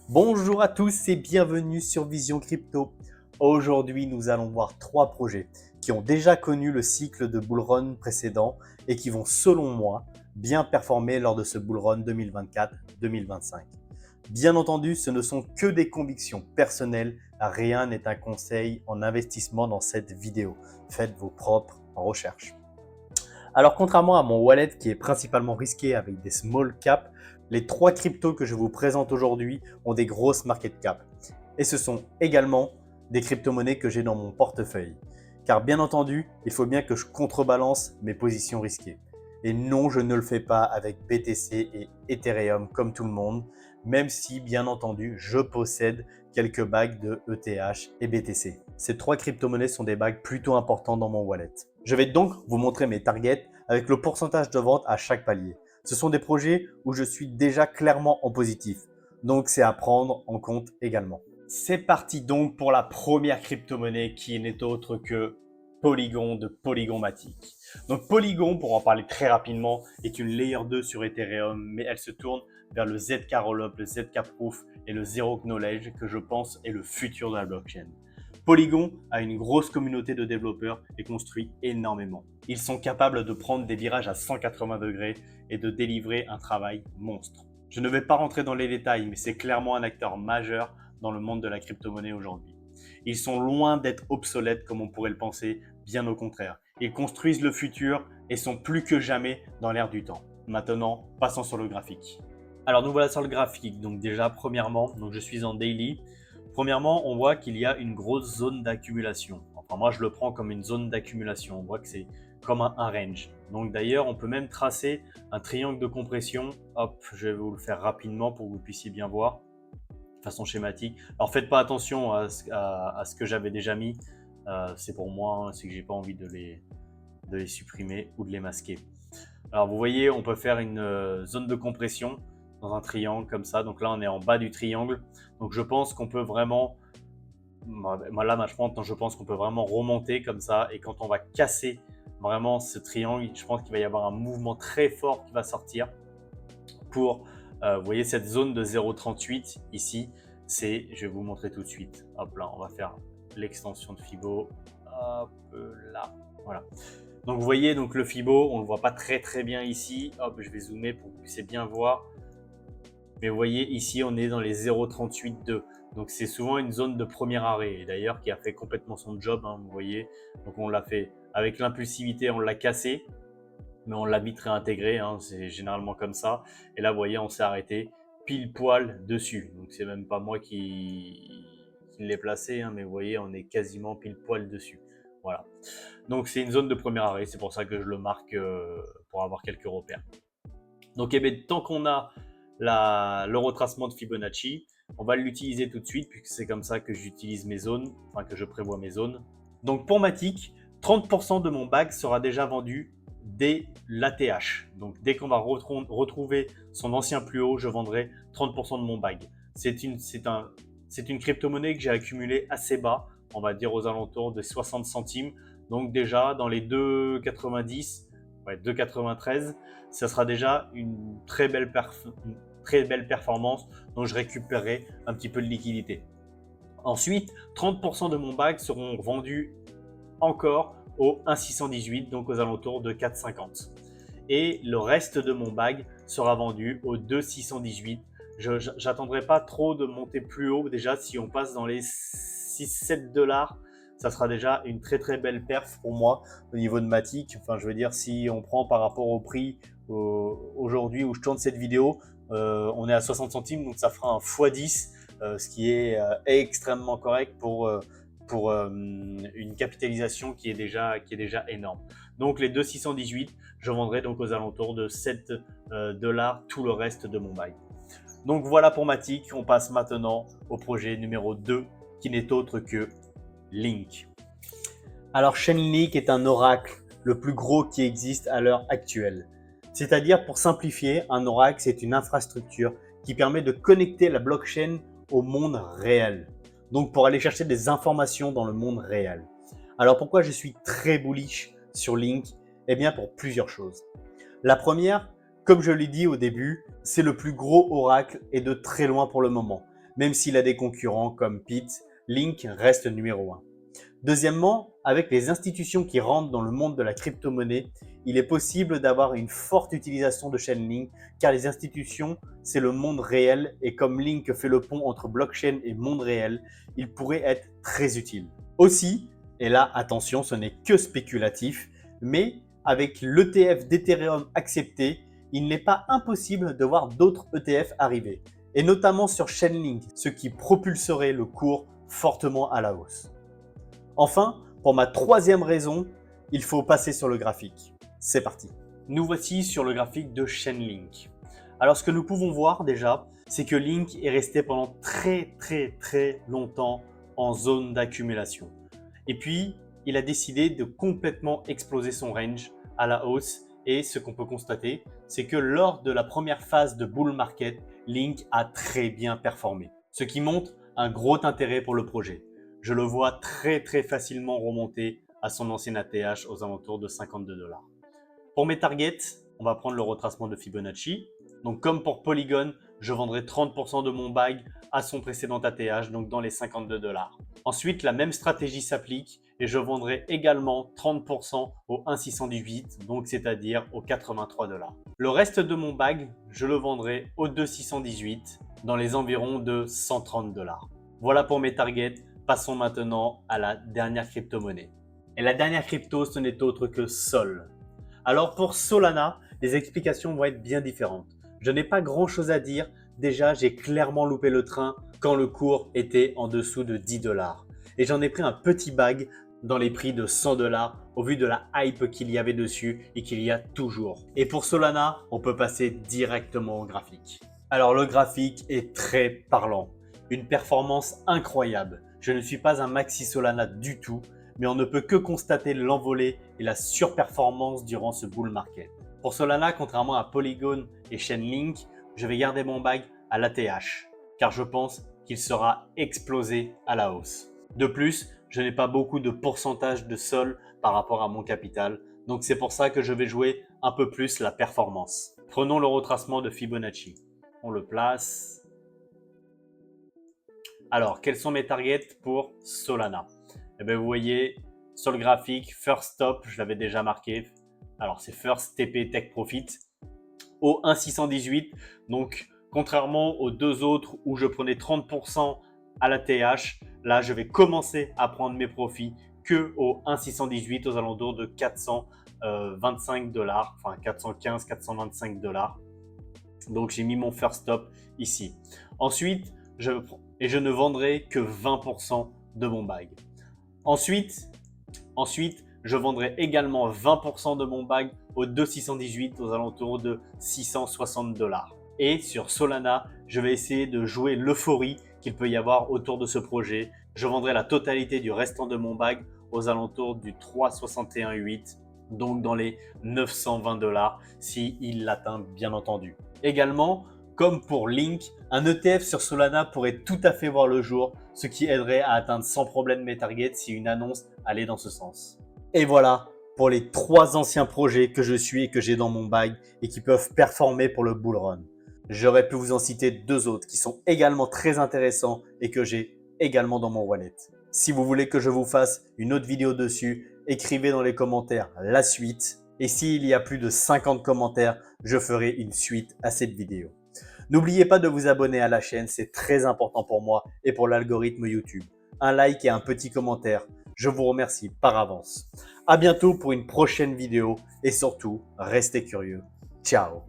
Bonjour à tous et bienvenue sur Vision Crypto. Aujourd'hui, nous allons voir trois projets qui ont déjà connu le cycle de bull run précédent et qui vont, selon moi, bien performer lors de ce bull run 2024-2025. Bien entendu, ce ne sont que des convictions personnelles, rien n'est un conseil en investissement dans cette vidéo. Faites vos propres recherches. Alors, contrairement à mon wallet qui est principalement risqué avec des small caps, les trois cryptos que je vous présente aujourd'hui ont des grosses market cap. Et ce sont également des crypto-monnaies que j'ai dans mon portefeuille. Car bien entendu, il faut bien que je contrebalance mes positions risquées. Et non, je ne le fais pas avec BTC et Ethereum comme tout le monde, même si bien entendu, je possède quelques bagues de ETH et BTC. Ces trois crypto-monnaies sont des bagues plutôt importantes dans mon wallet. Je vais donc vous montrer mes targets avec le pourcentage de vente à chaque palier. Ce sont des projets où je suis déjà clairement en positif, donc c'est à prendre en compte également. C'est parti donc pour la première crypto-monnaie qui n'est autre que Polygon de Polygon Matic. Donc Polygon, pour en parler très rapidement, est une layer 2 sur Ethereum, mais elle se tourne vers le ZK Rollup, le ZK Proof et le Zero Knowledge que je pense est le futur de la blockchain. Polygon a une grosse communauté de développeurs et construit énormément. Ils sont capables de prendre des virages à 180 degrés et de délivrer un travail monstre. Je ne vais pas rentrer dans les détails, mais c'est clairement un acteur majeur dans le monde de la crypto-monnaie aujourd'hui. Ils sont loin d'être obsolètes comme on pourrait le penser, bien au contraire. Ils construisent le futur et sont plus que jamais dans l'ère du temps. Maintenant, passons sur le graphique. Alors nous voilà sur le graphique. Donc déjà, premièrement, je suis en daily. Premièrement, on voit qu'il y a une grosse zone d'accumulation. Enfin, moi, je le prends comme une zone d'accumulation. On voit que c'est comme un range. Donc d'ailleurs, on peut même tracer un triangle de compression. Hop, je vais vous le faire rapidement pour que vous puissiez bien voir de façon schématique. Alors faites pas attention à ce que j'avais déjà mis. C'est pour moi, c'est que j'ai pas envie de les supprimer ou de les masquer. Alors vous voyez, on peut faire une zone de compression dans un triangle comme ça. Donc là, on est en bas du triangle. Donc je pense qu'on peut vraiment, là, je pense qu'on peut vraiment remonter comme ça. Et quand on va casser vraiment ce triangle, je pense qu'il va y avoir un mouvement très fort qui va sortir pour, vous voyez, cette zone de 0,38 ici. Je vais vous montrer tout de suite. Hop là, on va faire l'extension de Fibo. Hop là, voilà. Donc vous voyez, donc le Fibo, on ne le voit pas très bien ici. Hop, je vais zoomer pour que vous puissiez bien voir. Mais vous voyez, ici, on est dans les 0,38,2. Donc c'est souvent une zone de premier arrêt. Et d'ailleurs, qui a fait complètement son job, hein, vous voyez. Donc on l'a fait avec l'impulsivité, on l'a cassé. Mais on l'a vite réintégré, hein, c'est généralement comme ça. Et là, vous voyez, on s'est arrêté pile poil dessus. Donc c'est même pas moi qui l'ai placé, hein, mais vous voyez, on est quasiment pile poil dessus. Voilà. Donc c'est une zone de premier arrêt, c'est pour ça que je le marque pour avoir quelques repères. Donc tant qu'on a le retracement de Fibonacci, on va l'utiliser tout de suite puisque c'est comme ça que j'utilise mes zones, enfin que je prévois mes zones. Donc pour Matic, 30% de mon bag sera déjà vendu dès l'ATH. Donc dès qu'on va retrouver son ancien plus haut, je vendrai 30% de mon bag. C'est une crypto-monnaie que j'ai accumulée assez bas, on va dire aux alentours de 60 centimes. Donc déjà dans les 2,90, 2,93, ça sera déjà une très belle performance dont je récupérerai un petit peu de liquidité. Ensuite, 30% de mon bag seront vendus encore au 1,618, donc aux alentours de 4,50. Et le reste de mon bag sera vendu au 2,618. Je n'attendrai pas trop de monter plus haut. Déjà, si on passe dans les 6-7 $, ça sera déjà une très belle perf pour moi au niveau de Matic. Enfin, je veux dire, si on prend par rapport au prix aujourd'hui où je tourne cette vidéo, on est à 60 centimes, donc ça fera un x10, ce qui est extrêmement correct pour une capitalisation qui est déjà énorme. Donc les 2,618, je vendrai donc aux alentours de 7 $ tout le reste de mon bail. Donc voilà pour Matic, on passe maintenant au projet numéro 2 qui n'est autre que Link. Alors Chainlink est un oracle le plus gros qui existe à l'heure actuelle. C'est-à-dire, pour simplifier, un oracle, c'est une infrastructure qui permet de connecter la blockchain au monde réel. Donc pour aller chercher des informations dans le monde réel. Alors pourquoi je suis très bullish sur Link? Eh bien pour plusieurs choses. La première, comme je l'ai dit au début, c'est le plus gros oracle et de très loin pour le moment. Même s'il a des concurrents comme Pete, Link reste numéro 1. Deuxièmement, avec les institutions qui rentrent dans le monde de la crypto-monnaie, il est possible d'avoir une forte utilisation de Chainlink car les institutions, c'est le monde réel et comme Link fait le pont entre blockchain et monde réel, il pourrait être très utile. Aussi, et là attention, ce n'est que spéculatif, mais avec l'ETF d'Ethereum accepté, il n'est pas impossible de voir d'autres ETF arriver, et notamment sur Chainlink, ce qui propulserait le cours fortement à la hausse. Enfin, pour ma troisième raison, il faut passer sur le graphique. C'est parti. Nous voici sur le graphique de Chainlink. Alors ce que nous pouvons voir déjà, c'est que Link est resté pendant très longtemps en zone d'accumulation. Et puis, il a décidé de complètement exploser son range à la hausse. Et ce qu'on peut constater, c'est que lors de la première phase de bull market, Link a très bien performé. Ce qui montre un gros intérêt pour le projet. Je le vois très facilement remonter à son ancien ATH aux alentours de 52 $. Pour mes targets, on va prendre le retracement de Fibonacci. Donc comme pour Polygon, je vendrai 30% de mon bag à son précédent ATH, donc dans les 52 $. Ensuite, la même stratégie s'applique et je vendrai également 30% au 1,618, donc c'est-à-dire aux 83 $. Le reste de mon bag, je le vendrai au 2,618 dans les environs de 130 $. Voilà pour mes targets. Passons maintenant à la dernière crypto-monnaie. Et la dernière crypto, ce n'est autre que Sol. Alors pour Solana, les explications vont être bien différentes. Je n'ai pas grand chose à dire. Déjà, j'ai clairement loupé le train quand le cours était en dessous de 10 $. Et j'en ai pris un petit bag dans les prix de 100 $ au vu de la hype qu'il y avait dessus et qu'il y a toujours. Et pour Solana, on peut passer directement au graphique. Alors le graphique est très parlant. Une performance incroyable. Je ne suis pas un maxi Solana du tout, mais on ne peut que constater l'envolée et la surperformance durant ce bull market. Pour Solana, contrairement à Polygon et Chainlink, je vais garder mon bag à l'ATH, car je pense qu'il sera explosé à la hausse. De plus, je n'ai pas beaucoup de pourcentage de Sol par rapport à mon capital, donc c'est pour ça que je vais jouer un peu plus la performance. Prenons le retracement de Fibonacci. On le place. Alors, quels sont mes targets pour Solana? Eh bien, vous voyez, sur le graphique, First Stop, je l'avais déjà marqué. Alors, c'est First TP Take Profit au 1,618. Donc, contrairement aux deux autres où je prenais 30% à la TH, là, je vais commencer à prendre mes profits que au 1,618 aux alentours de 425 $, enfin 415, 425 $. Donc, j'ai mis mon First Stop ici. Ensuite, je ne vendrai que 20% de mon bag. Ensuite, je vendrai également 20% de mon bag au 2,618 aux alentours de 660 $. Et sur Solana, je vais essayer de jouer l'euphorie qu'il peut y avoir autour de ce projet. Je vendrai la totalité du restant de mon bag aux alentours du 3,61,8, donc dans les 920 $ s'il l'atteint bien entendu. Également, comme pour Link, un ETF sur Solana pourrait tout à fait voir le jour, ce qui aiderait à atteindre sans problème mes targets si une annonce allait dans ce sens. Et voilà pour les 3 anciens projets que je suis et que j'ai dans mon bag et qui peuvent performer pour le bull run. J'aurais pu vous en citer 2 autres qui sont également très intéressants et que j'ai également dans mon wallet. Si vous voulez que je vous fasse une autre vidéo dessus, écrivez dans les commentaires la suite. Et s'il y a plus de 50 commentaires, je ferai une suite à cette vidéo. N'oubliez pas de vous abonner à la chaîne, c'est très important pour moi et pour l'algorithme YouTube. Un like et un petit commentaire, je vous remercie par avance. À bientôt pour une prochaine vidéo et surtout, restez curieux. Ciao!